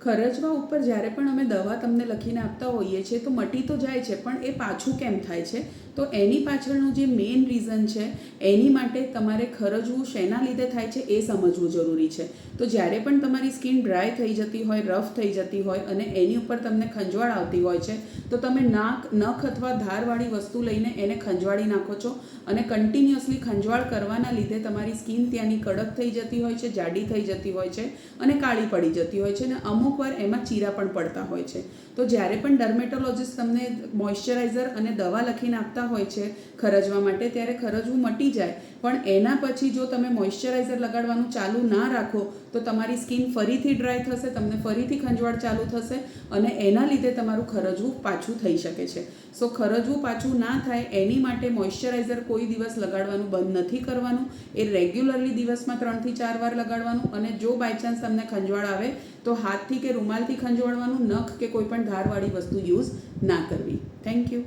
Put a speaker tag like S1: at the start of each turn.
S1: ખરજવા ઉપર જ્યારે પણ અમે દવા તમને લખીને આપતા હોઈએ છીએ તો મટી તો જાય છે, પણ એ પાછું કેમ થાય છે? તો એની પાછળનું જે મેઇન રીઝન છે એની માટે તમારે ખરજવું શેના લીધે થાય છે એ સમજવું જરૂરી છે. તો જ્યારે પણ તમારી સ્કિન ડ્રાય થઈ જતી હોય, રફ થઈ જતી હોય અને એની ઉપર તમને ખંજવાળ આવતી હોય છે, તો તમે નખ અથવા ધારવાળી વસ્તુ લઈને એને ખંજવાળી નાખો છો અને કન્ટિન્યુઅસલી ખંજવાળ કરવાના લીધે તમારી સ્કિન ત્યાંની કડક થઈ જતી હોય છે, જાડી થઈ જતી હોય છે અને કાળી પડી જતી હોય છે અને અમુક વાર એમાં ચીરા પણ પડતા હોય છે. તો જ્યારે પણ ડર્મેટોલોજીસ્ટ તમને મોઇશ્ચરાઇઝર અને દવા લખીને આપતા હોય છે ખરજવા માટે, ત્યારે ખરજવું મટી જાય, પણ એના પછી જો તમે મોઇશ્ચરાઇઝર લગાડવાનું ચાલુ ના રાખો તો તમારી સ્કિન ફરીથી ડ્રાય થશે, તમને ફરીથી ખંજવાળ ચાલુ થશે અને એના લીધે તમારું ખરજવું પાછું થઈ શકે છે. સો ખરજવું પાછું ના થાય એની માટે મોઇશ્ચરાઇઝર કોઈ દિવસ લગાડવાનું બંધ નથી કરવાનું. એ રેગ્યુલરલી દિવસમાં 3 થી 4 વાર લગાડવાનું અને જો બાય ચાન્સ તમને ખંજવાળ આવે તો હાથથી કે રૂમાલથી ખંજવાળવાનું, નખ કે કોઈ પણ ધારવાળી વસ્તુ યુઝ ના કરવી. Thank you.